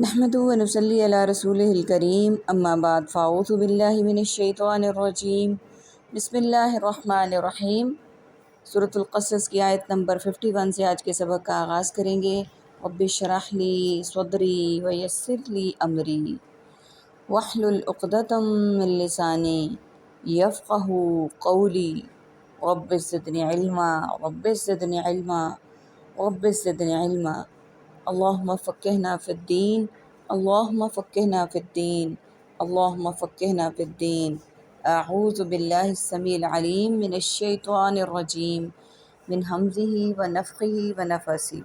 نحمدہ و نصلی علی رسولہ الکریم اما بعد فاعوذ باللہ من الشیطان الرجیم بسم اللہ الرحمن الرحیم۔ سورۃ القصص کی آیت نمبر 51 سے آج کے سبق کا آغاز کریں گے۔ رب اشرح لی صدری ویسر لی امری واحلل عقدۃ من لسانی یفقہوا قولی رب زدنی علما رب زدنی علما رب زدنی علما۔ اللہم فقہنا فی الدین اللہم فقہنا فی الدین اللہم فقہنا فی الدین۔ اعوذ باللہ السمیع العلیم من الشیطان الرجیم من ہمزہ ونفخہ ونفثہ۔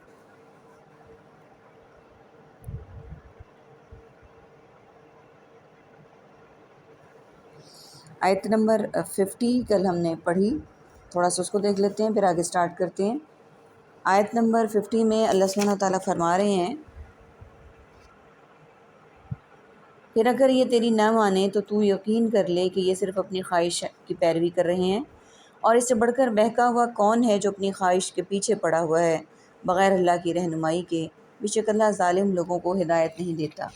آیت نمبر 50 کل ہم نے پڑھی، تھوڑا سا اس کو دیکھ لیتے ہیں پھر آگے سٹارٹ کرتے ہیں۔ آیت نمبر 50 میں اللہ سبحانہ و تعالیٰ فرما رہے ہیں، پھر اگر یہ تیری نہ مانے تو یقین کر لے کہ یہ صرف اپنی خواہش کی پیروی کر رہے ہیں، اور اس سے بڑھ کر بہکا ہوا کون ہے جو اپنی خواہش کے پیچھے پڑا ہوا ہے بغیر اللہ کی رہنمائی کے۔ بے شک اللہ ظالم لوگوں کو ہدایت نہیں دیتا۔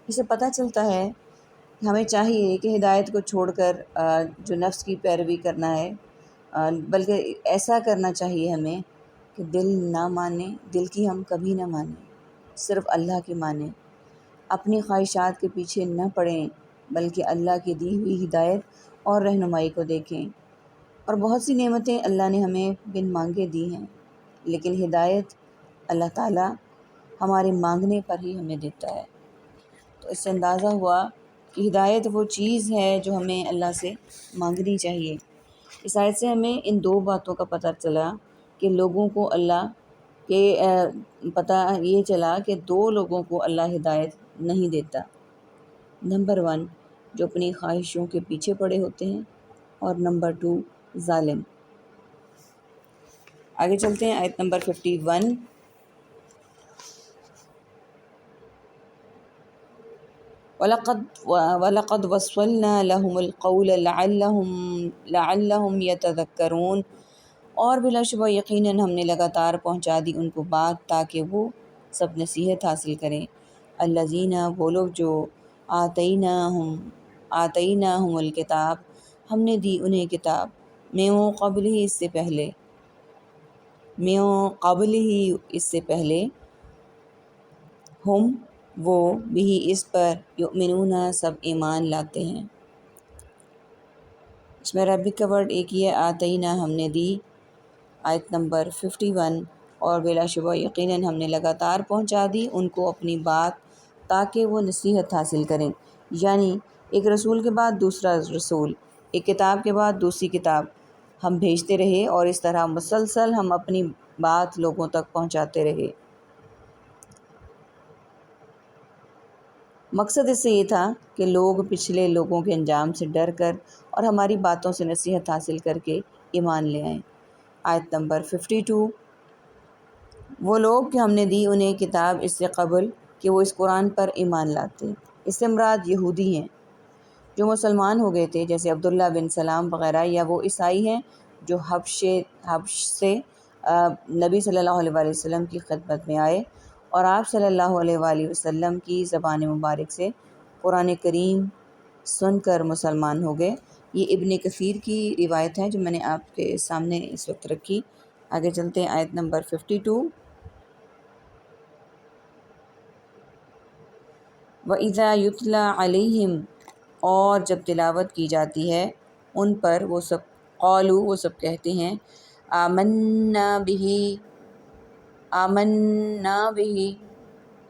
اسے پتہ چلتا ہے کہ ہمیں چاہیے کہ ہدایت کو چھوڑ کر جو نفس کی پیروی کرنا ہے، بلکہ ایسا کرنا چاہیے ہمیں کہ دل نہ مانے، دل کی ہم کبھی نہ مانیں، صرف اللہ کی مانیں، اپنی خواہشات کے پیچھے نہ پڑیں بلکہ اللہ کی دی ہوئی ہدایت اور رہنمائی کو دیکھیں۔ اور بہت سی نعمتیں اللہ نے ہمیں بن مانگے دی ہیں، لیکن ہدایت اللہ تعالیٰ ہمارے مانگنے پر ہی ہمیں دیتا ہے۔ تو اس سے اندازہ ہوا کہ ہدایت وہ چیز ہے جو ہمیں اللہ سے مانگنی چاہیے۔ اس آیت سے ہمیں ان دو باتوں کا پتہ چلا کہ لوگوں کو اللہ کے پتہ یہ چلا کہ دو لوگوں کو اللہ ہدایت نہیں دیتا۔ نمبر 1 جو اپنی خواہشوں کے پیچھے پڑے ہوتے ہیں، اور نمبر 2 ظالم۔ آگے چلتے ہیں آیت نمبر 51۔ وَلَقَدْ وَصَّلْنَا لَهُمُ الْقَوْلَ لَعَلَّهُمْ يَتَذَكَّرُونَ، اور بلا شبہ یقیناً ہم نے لگاتار پہنچا دی ان کو بات تاکہ وہ سب نصیحت حاصل کریں۔ الذین، وہ لوگ جو آتیناہم الکتاب، ہم نے دی انہیں کتاب، من قبلہ، اس سے پہلے، ہم، وہ، بھی، اس پر، یؤمنون، سب ایمان لاتے ہیں۔ اس میں ربک کا ورڈ ایک ہی ہے، آتینا، ہم نے دی، آیت نمبر 51، اور بلا شبہ یقیناً ہم نے لگاتار پہنچا دی ان کو اپنی بات تاکہ وہ نصیحت حاصل کریں۔ یعنی ایک رسول کے بعد دوسرا رسول، ایک کتاب کے بعد دوسری کتاب ہم بھیجتے رہے، اور اس طرح مسلسل ہم اپنی بات لوگوں تک پہنچاتے رہے۔ مقصد اس سے یہ تھا کہ لوگ پچھلے لوگوں کے انجام سے ڈر کر اور ہماری باتوں سے نصیحت حاصل کر کے ایمان لے آئیں۔ آیت نمبر 52، وہ لوگ کہ ہم نے دی انہیں کتاب اس سے قبل کہ وہ اس قرآن پر ایمان لاتے۔ اس سے مراد یہودی ہیں جو مسلمان ہو گئے تھے، جیسے عبداللہ بن سلام وغیرہ، یا وہ عیسائی ہیں جو حبش سے نبی صلی اللہ علیہ وآلہ وسلم کی خدمت میں آئے اور آپ صلی اللہ علیہ وآلہ وسلم کی زبان مبارک سے قرآن کریم سن کر مسلمان ہو گئے۔ یہ ابن کثیر کی روایت ہے جو میں نے آپ کے سامنے اس وقت رکھی۔ آگے چلتے ہیں آیت نمبر 52۔ وَإِذَا يُتْلَى عَلَيْهِمْ، اور جب تلاوت کی جاتی ہے ان پر، وہ سب قالوا، وہ سب کہتے ہیں، آمنا بہ،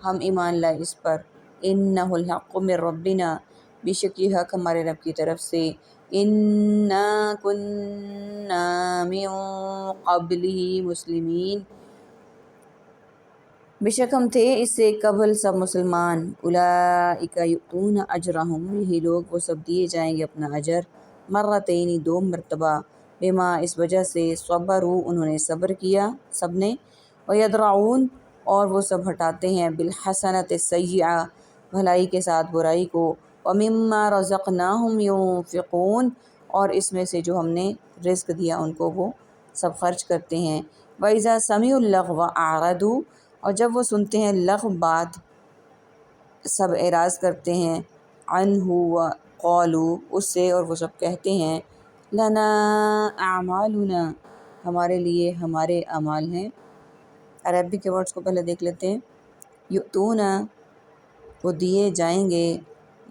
ہم ایمان لائے اس پر، انہ الحق من ربنا، بے شک یہ حق ہمارے رب کی طرف سے، انا کنا من قبلہ مسلمین، بے شک ہم تھے اس سے قبل سب مسلمان، اولئک یؤتون اجرہم، یہی لوگ وہ سب دیے جائیں گے اپنا اجر، مرتین، 2 مرتبہ، بما، اس وجہ سے، صبروا، انہوں نے صبر کیا سب نے، ویدرؤون، اور وہ سب ہٹاتے ہیں، بالحسنۃ السیئۃ، بھلائی کے ساتھ برائی کو، ومما رزقناہم ينفقون، اور اس میں سے جو ہم نے رزق دیا ان کو وہ سب خرچ کرتے ہیں، وَإِذَا سَمِعُوا اللَّغْوَ أَعْرَضُوا، اور جب وہ سنتے ہیں لغو بات، سب اعراض کرتے ہیں، عنہ و قالو اس سے، اور وہ سب کہتے ہیں لنا اعمالنا ہمارے لیے ہمارے اعمال ہیں۔ عربی کے ورڈز کو پہلے دیکھ لیتے ہیں۔ یؤتون وہ دیے جائیں گے،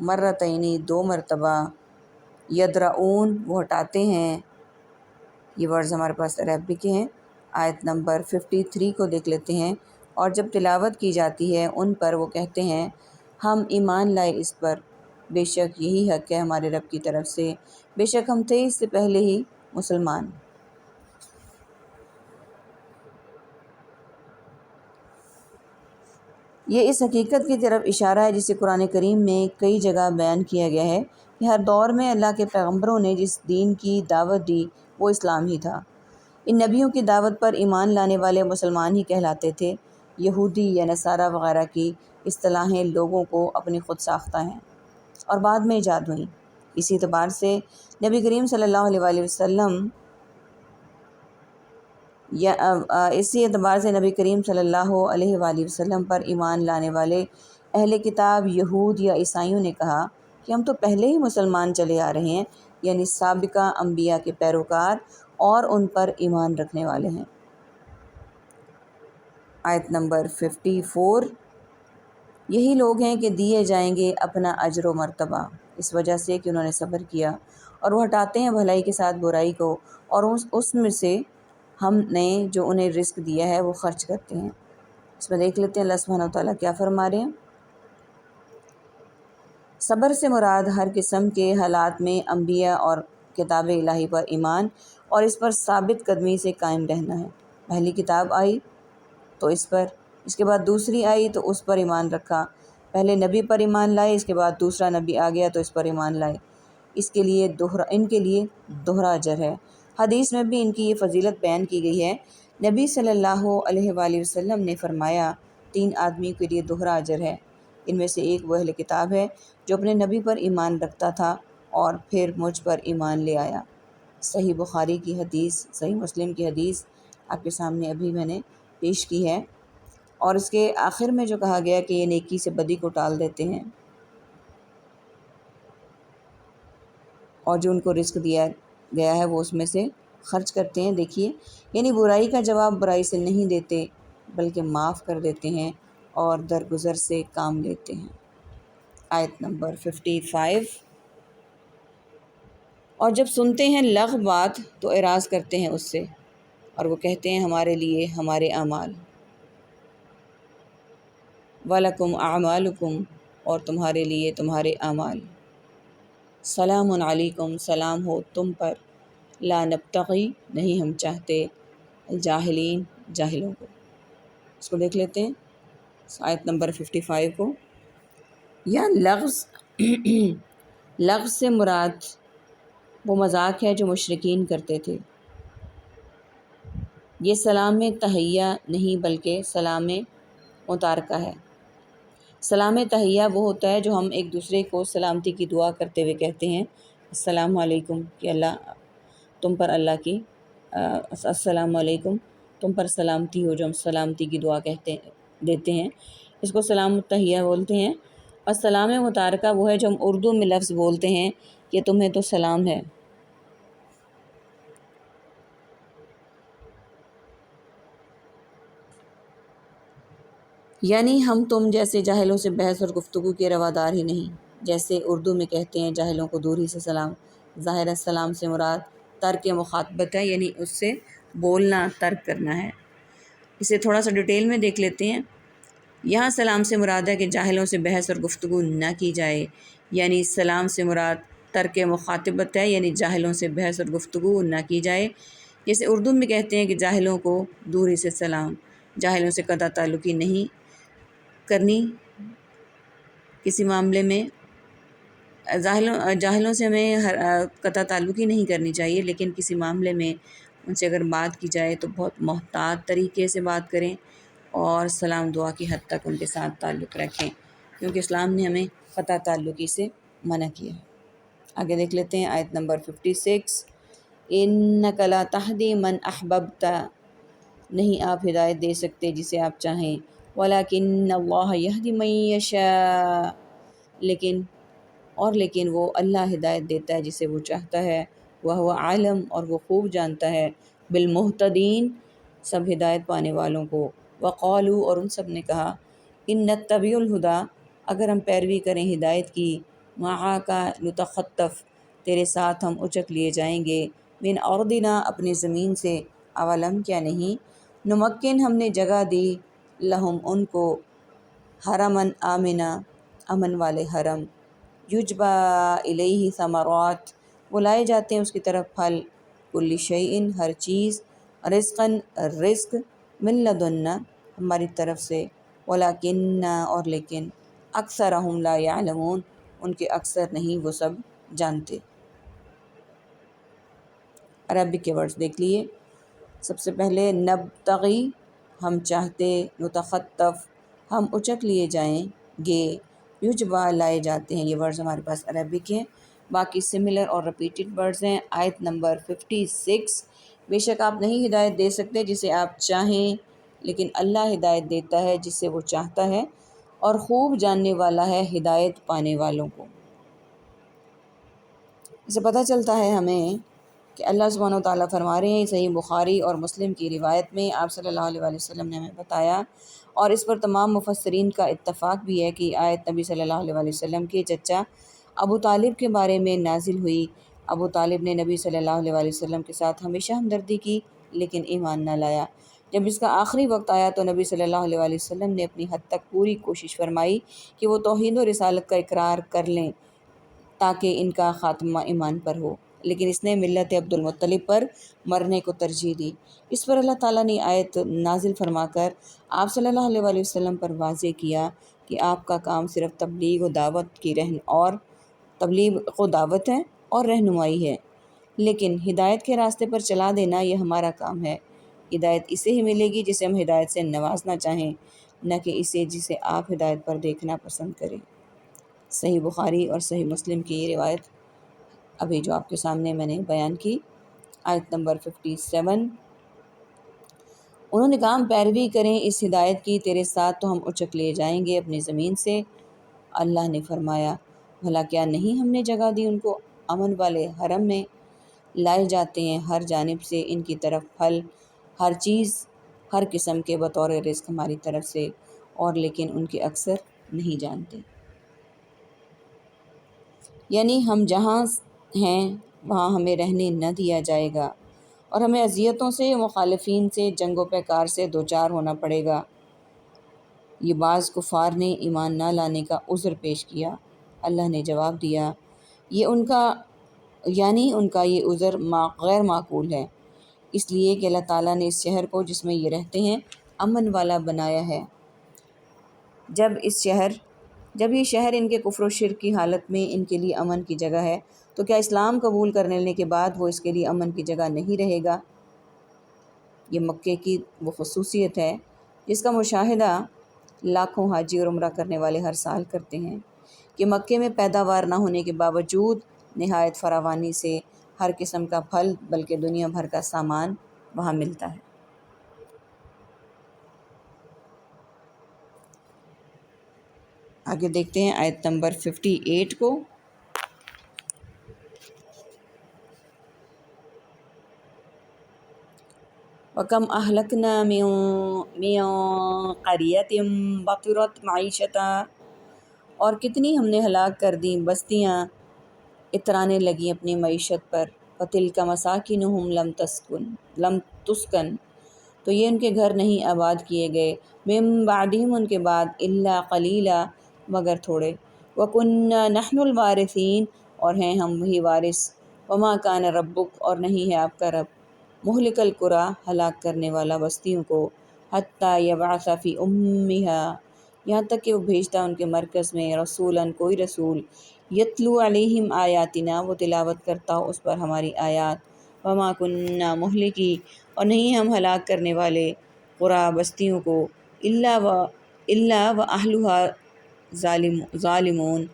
مرتینی دو مرتبہ، یدرؤون وہ ہٹاتے ہیں۔ یہ ورڈز ہمارے پاس عربی کے ہیں۔ آیت نمبر 53 کو دیکھ لیتے ہیں۔ اور جب تلاوت کی جاتی ہے ان پر وہ کہتے ہیں ہم ایمان لائے اس پر، بے شک یہی حق ہے ہمارے رب کی طرف سے، بے شک ہم تھے اس سے پہلے ہی مسلمان۔ یہ اس حقیقت کی طرف اشارہ ہے جسے قرآن کریم میں کئی جگہ بیان کیا گیا ہے کہ ہر دور میں اللہ کے پیغمبروں نے جس دین کی دعوت دی وہ اسلام ہی تھا۔ ان نبیوں کی دعوت پر ایمان لانے والے مسلمان ہی کہلاتے تھے۔ یہودی یا نصارہ وغیرہ کی اصطلاحیں لوگوں کو اپنی خود ساختہ ہیں اور بعد میں ایجاد ہوئیں۔ اسی اعتبار سے نبی کریم صلی اللہ علیہ وآلہ وسلم اسی اعتبار سے نبی کریم صلی اللہ علیہ وآلہ وسلم پر ایمان لانے والے اہل کتاب یہود یا عیسائیوں نے کہا کہ ہم تو پہلے ہی مسلمان چلے آ رہے ہیں، یعنی سابقہ انبیاء کے پیروکار اور ان پر ایمان رکھنے والے ہیں۔ آیت نمبر 54 یہی لوگ ہیں کہ دیے جائیں گے اپنا اجر و مرتبہ اس وجہ سے کہ انہوں نے صبر کیا، اور وہ ہٹاتے ہیں بھلائی کے ساتھ برائی کو، اور اس میں سے ہم نے جو انہیں رزق دیا ہے وہ خرچ کرتے ہیں۔ اس میں دیکھ لیتے ہیں اللہ سبحانہ وتعالیٰ کیا فرما رہے ہیں۔ صبر سے مراد ہر قسم کے حالات میں انبیاء اور کتاب الہی پر ایمان اور اس پر ثابت قدمی سے قائم رہنا ہے۔ پہلی کتاب آئی تو اس پر، اس کے بعد دوسری آئی تو اس پر ایمان رکھا، پہلے نبی پر ایمان لائے، اس کے بعد دوسرا نبی آ گیا تو اس پر ایمان لائے۔ ان کے لیے دوہرا اجر ہے۔ حدیث میں بھی ان کی یہ فضیلت بیان کی گئی ہے۔ نبی صلی اللہ علیہ وآلہ وسلم نے فرمایا 3 آدمیوں کے لیے دوہرا اجر ہے، ان میں سے ایک وہ اہل کتاب ہے جو اپنے نبی پر ایمان رکھتا تھا اور پھر مجھ پر ایمان لے آیا۔ صحیح بخاری کی حدیث، صحیح مسلم کی حدیث آپ کے سامنے ابھی میں نے پیش کی ہے، اور اس کے آخر میں جو کہا گیا کہ یہ نیکی سے بدی کو ٹال دیتے ہیں اور جو ان کو رزق دیا گیا ہے وہ اس میں سے خرچ کرتے ہیں۔ دیکھیے، یعنی برائی کا جواب برائی سے نہیں دیتے بلکہ معاف کر دیتے ہیں اور درگزر سے کام لیتے ہیں۔ آیت نمبر 55 اور جب سنتے ہیں لغو بات تو اعراض کرتے ہیں اس سے، اور وہ کہتے ہیں ہمارے لیے ہمارے اعمال، وَلَكُمْ أَعْمَالُكُمْ اور تمہارے لیے تمہارے اعمال، سلام علیکم سلام ہو تم پر، لا نبتغی نہیں ہم چاہتے، الجاہلین جاہلوں کو۔ اس کو دیکھ لیتے ہیں آیت نمبر 55 کو۔ یا لغو سے مراد وہ مذاق ہے جو مشرکین کرتے تھے۔ یہ سلام تحیہ نہیں بلکہ سلام متارکہ ہے۔ سلام تحیہ وہ ہوتا ہے جو ہم ایک دوسرے کو سلامتی کی دعا کرتے ہوئے کہتے ہیں السلام علیکم، کہ اللہ تم پر اللہ کی السلام علیکم تم پر سلامتی ہو، جو ہم سلامتی کی دعا دیتے ہیں، اس کو سلام تحیہ بولتے ہیں۔ اور سلام متارکہ وہ ہے جو ہم اردو میں لفظ بولتے ہیں کہ تمہیں تو سلام ہے۔ یعنی ہم تم جیسے جاہلوں سے بحث اور گفتگو کے روادار ہی نہیں، جیسے اردو میں کہتے ہیں جاہلوں کو دور ہی سے سلام۔ ظاہر السلام سے مراد ترک مخاطبت ہے، یعنی اس سے بولنا ترک کرنا ہے۔ اسے تھوڑا سا ڈیٹیل میں دیکھ لیتے ہیں۔ یہاں سلام سے مراد ہے کہ جاہلوں سے بحث اور گفتگو نہ کی جائے، یعنی سلام سے مراد ترک مخاطبت ہے، یعنی جاہلوں سے بحث اور گفتگو نہ کی جائے، جیسے اردو میں کہتے ہیں کہ جاہلوں کو دور ہی سے سلام، جاہلوں سے قطع تعلقی نہیں کرنی کسی معاملے میں، جاہلوں سے ہمیں قطع تعلقی نہیں کرنی چاہیے، لیکن کسی معاملے میں ان سے اگر بات کی جائے تو بہت محتاط طریقے سے بات کریں اور سلام دعا کی حد تک ان کے ساتھ تعلق رکھیں، کیونکہ اسلام نے ہمیں قطع تعلقی سے منع کیا ہے۔ آگے دیکھ لیتے ہیں آیت نمبر 56 إِنَّكَ لَا تَهْدِي مَنْ أَحْبَبْتَ نہیں آپ ہدایت دے سکتے جسے آپ چاہیں، وَلَكِنَّ اللَّهَ يَهْدِي مَن يَشَاءُ، لیکن وہ اللہ ہدایت دیتا ہے جسے وہ چاہتا ہے، وَهُوَ عالم، اور وہ خوب جانتا ہے، بالمہتدین، سب ہدایت پانے والوں کو۔ وقالو، اور ان سب نے کہا، ان نتبع الہدیٰ، اگر ہم پیروی کریں ہدایت کی، معاک نتخطف، تیرے ساتھ ہم اچک لیے جائیں گے، من ارضنا، اپنی زمین سے، اولم، کیا نہیں، نمکن، ہم نے جگہ دی، لہم، ان کو، حرمن آمنا، امن والے حرم، یجبا الیہ ثمرات، بلائے جاتے ہیں اس کی طرف پھل، کل شیئن، ہر چیز، رزقاً، رزق، من لدنا، ہماری طرف سے، ولیکن، اور لیکن، اکثرہم لا یعلمون، ان کے اکثر نہیں وہ سب جانتے۔ عربک کے ورڈز دیکھ لیے۔ سب سے پہلے نبتغی، ہم چاہتے، نتخطف، ہم اچک لیے جائیں گے، یجبا، لائے جاتے ہیں، یہ ورڈز ہمارے پاس عربک ہیں، باقی سملر اور ریپیٹڈ ورڈز ہیں۔ آیت نمبر 56، بے شک آپ نہیں ہدایت دے سکتے جسے آپ چاہیں، لیکن اللہ ہدایت دیتا ہے جسے وہ چاہتا ہے، اور خوب جاننے والا ہے ہدایت پانے والوں کو۔ اسے پتہ چلتا ہے ہمیں کہ اللہ سبحانہ و تعالیٰ فرما رہے ہیں، صحیح بخاری اور مسلم کی روایت میں آپ صلی اللہ علیہ وآلہ وسلم نے ہمیں بتایا، اور اس پر تمام مفسرین کا اتفاق بھی ہے کہ آیت نبی صلی اللہ علیہ وآلہ وسلم کے چچا ابو طالب کے بارے میں نازل ہوئی۔ ابو طالب نے نبی صلی اللہ علیہ وآلہ وسلم کے ساتھ ہمیشہ ہمدردی کی، لیکن ایمان نہ لایا۔ جب اس کا آخری وقت آیا تو نبی صلی اللہ علیہ وآلہ وسلم نے اپنی حد تک پوری کوشش فرمائی کہ وہ توحید و رسالت کا اقرار کر لیں تاکہ ان کا خاتمہ ایمان پر ہو، لیکن اس نے ملت عبد المطلب پر مرنے کو ترجیح دی۔ اس پر اللہ تعالیٰ نے آیت نازل فرما کر آپ صلی اللہ علیہ وآلہ وسلم پر واضح کیا کہ آپ کا کام صرف تبلیغ و دعوت ہے اور رہنمائی ہے، لیکن ہدایت کے راستے پر چلا دینا یہ ہمارا کام ہے۔ ہدایت اسے ہی ملے گی جسے ہم ہدایت سے نوازنا چاہیں، نہ کہ اسے جسے آپ ہدایت پر دیکھنا پسند کریں۔ صحیح بخاری اور صحیح مسلم کی یہ روایت ابھی جو آپ کے سامنے میں نے بیان کی۔ آیت نمبر 57، انہوں نے کہا ہم پیروی کریں اس ہدایت کی، تیرے ساتھ تو ہم اچک لے جائیں گے اپنی زمین سے۔ اللہ نے فرمایا، بھلا کیا نہیں ہم نے جگہ دی ان کو امن والے حرم میں، لائے جاتے ہیں ہر جانب سے ان کی طرف پھل، ہر چیز، ہر قسم کے بطور رزق ہماری طرف سے، اور لیکن ان کے اکثر نہیں جانتے۔ یعنی ہم جہاں ہیں وہاں ہمیں رہنے نہ دیا جائے گا، اور ہمیں اذیتوں سے، مخالفین سے، جنگ و پیکار سے دوچار ہونا پڑے گا۔ یہ بعض کفار نے ایمان نہ لانے کا عذر پیش کیا۔ اللہ نے جواب دیا، یہ ان کا یہ عذر غیر معقول ہے، اس لیے کہ اللہ تعالیٰ نے اس شہر کو جس میں یہ رہتے ہیں امن والا بنایا ہے۔ جب یہ شہر ان کے کفر و شرک کی حالت میں ان کے لیے امن کی جگہ ہے، تو کیا اسلام قبول کر لینے کے بعد وہ اس کے لیے امن کی جگہ نہیں رہے گا؟ یہ مکے کی وہ خصوصیت ہے جس کا مشاہدہ لاکھوں حاجی اور عمرہ کرنے والے ہر سال کرتے ہیں، کہ مکے میں پیداوار نہ ہونے کے باوجود نہایت فراوانی سے ہر قسم کا پھل بلکہ دنیا بھر کا سامان وہاں ملتا ہے۔ آگے دیکھتے ہیں آیت نمبر 58 کو۔ وَكَمْ أَهْلَكْنَا مِن قَرْيَةٍ بَطِرَتْ مَعِيشَتَهَا، اور کتنی ہم نے ہلاک کر دیں بستیاں اترانے لگیں اپنی معیشت پر۔ وَتِلْكَ مَسَاكِنُهُمْ لَمْ تُسْكَنْ، تو یہ ان کے گھر نہیں آباد کیے گئے، مِن بَعْدِهِمْ، ان کے بعد، إِلَّا قَلِيلًا، مگر تھوڑے، وَكُنَّا نَحْنُ الْوَارِثِينَ، اور ہیں ہم وہی وارث، وَمَا كَانَ رَبُّكَ، اور نہیں ہے آپ کا رب، مہلک القریٰ، ہلاک کرنے والا بستیوں کو، حتیٰ یبعث فی امہا، یہاں تک کہ وہ بھیجتا ان کے مرکز میں، رسولاً، کوئی رسول، یتلو علیہم آیاتنا، وہ تلاوت کرتا ہو اس پر ہماری آیات، وما کننا مہلکی، اور نہیں ہم ہلاک کرنے والے، قریٰ، بستیوں کو، الا و اہلھا ظالمون،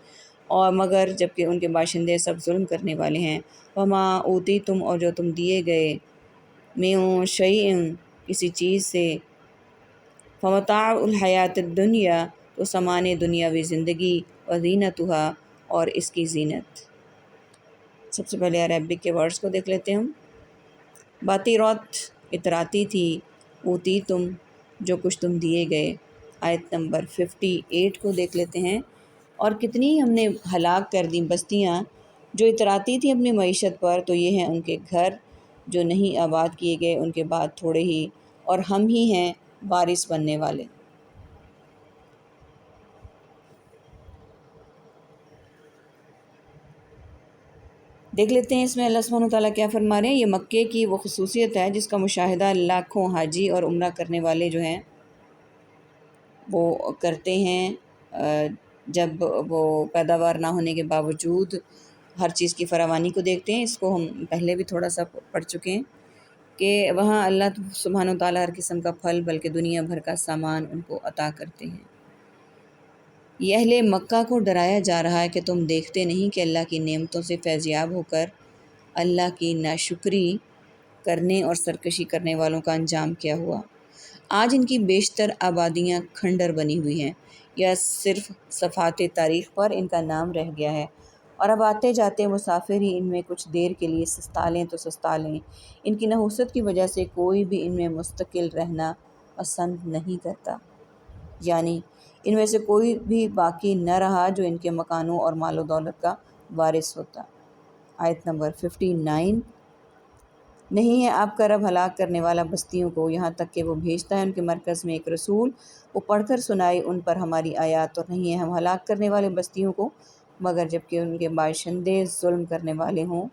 اور مگر جبکہ ان کے باشندے سب ظلم کرنے والے ہیں، وما اوتیتم، اور جو تم دیے گئے، من شیء، کسی چیز سے، فمتاع الحیات الدنیا، تو سامان دنیاوی زندگی، و زینتھا، اور اس کی زینت۔ سب سے پہلے عربک کے ورڈز کو دیکھ لیتے ہیں ہم۔ باطرات اتراتی تھی، اوتی تم جو کچھ تم دیے گئے۔ آیت نمبر 58 کو دیکھ لیتے ہیں۔ اور کتنی ہم نے ہلاک کر دیں بستیاں جو اتراتی تھیں اپنی معیشت پر، تو یہ ہیں ان کے گھر جو نہیں آباد کیے گئے ان کے بعد تھوڑے ہی، اور ہم ہی ہیں وارث بننے والے۔ دیکھ لیتے ہیں اس میں اللہ سبحانہ وتعالیٰ کیا فرما رہے ہیں۔ یہ مکے کی وہ خصوصیت ہے جس کا مشاہدہ لاکھوں حاجی اور عمرہ کرنے والے جو ہیں وہ کرتے ہیں، جب وہ پیداوار نہ ہونے کے باوجود ہر چیز کی فراوانی کو دیکھتے ہیں۔ اس کو ہم پہلے بھی تھوڑا سا پڑھ چکے ہیں کہ وہاں اللہ سبحانہ وتعالیٰ ہر قسم کا پھل بلکہ دنیا بھر کا سامان ان کو عطا کرتے ہیں۔ یہ اہل مکہ کو ڈرایا جا رہا ہے کہ تم دیکھتے نہیں کہ اللہ کی نعمتوں سے فیضیاب ہو کر اللہ کی ناشکری کرنے اور سرکشی کرنے والوں کا انجام کیا ہوا۔ آج ان کی بیشتر آبادیاں کھنڈر بنی ہوئی ہیں، یا صرف صفحات تاریخ پر ان کا نام رہ گیا ہے، اور اب آتے جاتے مسافر ہی ان میں کچھ دیر کے لیے سستالیں تو سستالیں۔ ان کی نحوست کی وجہ سے کوئی بھی ان میں مستقل رہنا پسند نہیں کرتا، یعنی ان میں سے کوئی بھی باقی نہ رہا جو ان کے مکانوں اور مال و دولت کا وارث ہوتا۔ آیت نمبر 59، نہیں ہے آپ کا رب ہلاک کرنے والا بستیوں کو، یہاں تک کہ وہ بھیجتا ہے ان کے مرکز میں ایک رسول، وہ پڑھ کر سنائے ان پر ہماری آیات، اور نہیں ہے ہم ہلاک کرنے والے بستیوں کو مگر جب کہ ان کے باشندے ظلم کرنے والے ہوں۔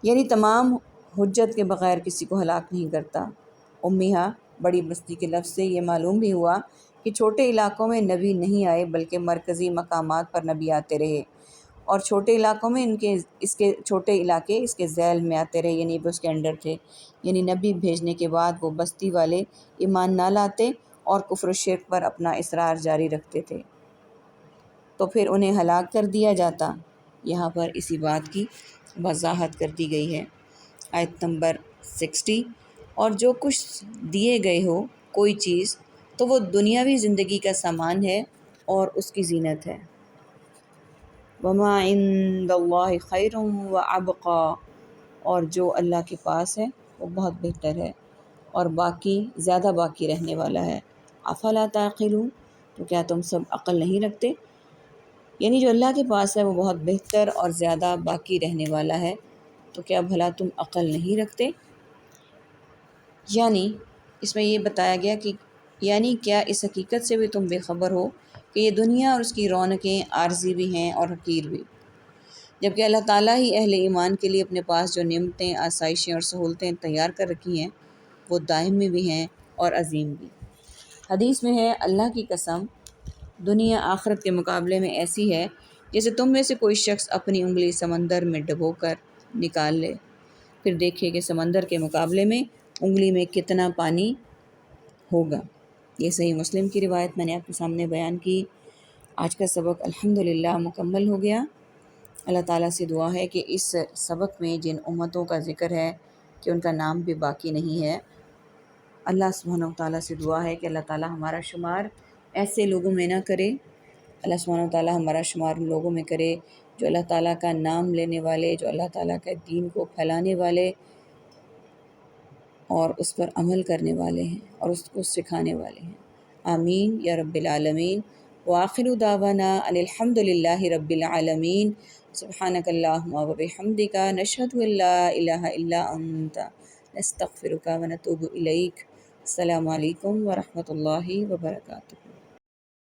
یعنی تمام حجت کے بغیر کسی کو ہلاک نہیں کرتا۔ امیہ بڑی بستی کے لفظ سے یہ معلوم بھی ہوا کہ چھوٹے علاقوں میں نبی نہیں آئے بلکہ مرکزی مقامات پر نبی آتے رہے، اور چھوٹے علاقوں میں اس کے چھوٹے علاقے اس کے ذیل میں آتے رہے، یعنی وہ اس کے انڈر تھے۔ یعنی نبی بھیجنے کے بعد وہ بستی والے ایمان نہ لاتے اور کفر و شرک پر اپنا اصرار جاری رکھتے تھے، تو پھر انہیں ہلاک کر دیا جاتا۔ یہاں پر اسی بات کی وضاحت کر دی گئی ہے۔ آیت نمبر 60، اور جو کچھ دیے گئے ہو کوئی چیز تو وہ دنیاوی زندگی کا سامان ہے اور اس کی زینت ہے۔ وما عند اللہ خیر وابقی، اور جو اللہ کے پاس ہے وہ بہت بہتر ہے اور زیادہ باقی رہنے والا ہے۔ افلا تعقلون، تو کیا تم سب عقل نہیں رکھتے؟ یعنی جو اللہ کے پاس ہے وہ بہت بہتر اور زیادہ باقی رہنے والا ہے، تو کیا بھلا تم عقل نہیں رکھتے؟ یعنی اس میں یہ بتایا گیا کہ یعنی کیا اس حقیقت سے بھی تم بے خبر ہو کہ یہ دنیا اور اس کی رونقیں عارضی بھی ہیں اور حقیر بھی، جبکہ اللہ تعالیٰ ہی اہل ایمان کے لیے اپنے پاس جو نعمتیں، آسائشیں اور سہولتیں تیار کر رکھی ہیں وہ دائمی بھی ہیں اور عظیم بھی۔ حدیث میں ہے، اللہ کی قسم دنیا آخرت کے مقابلے میں ایسی ہے جیسے تم میں سے کوئی شخص اپنی انگلی سمندر میں ڈبو کر نکال لے، پھر دیکھے کہ سمندر کے مقابلے میں انگلی میں کتنا پانی ہوگا۔ یہ صحیح مسلم کی روایت میں نے آپ کے سامنے بیان کی۔ آج کا سبق الحمدللہ مکمل ہو گیا۔ اللہ تعالیٰ سے دعا ہے کہ اس سبق میں جن امتوں کا ذکر ہے کہ ان کا نام بھی باقی نہیں ہے، اللہ سبحانہ و تعالیٰ سے دعا ہے کہ اللہ تعالیٰ ہمارا شمار ایسے لوگوں میں نہ کرے۔ اللہ سبحانہ و تعالیٰ ہمارا شمار ان لوگوں میں کرے جو اللہ تعالیٰ کا نام لینے والے، جو اللہ تعالیٰ کے دین کو پھیلانے والے اور اس پر عمل کرنے والے ہیں اور اس کو سکھانے والے ہیں۔ آمین یا رب العالمین۔ وآخر دعوانا ان الحمد للہ رب العالمین۔ سبحانک اللہم وبحمدک، نشہد ان لا الہ الا انت، نستغفرک ونتوب الیک۔ السلام علیکم ورحمۃ اللہ وبرکاتہ۔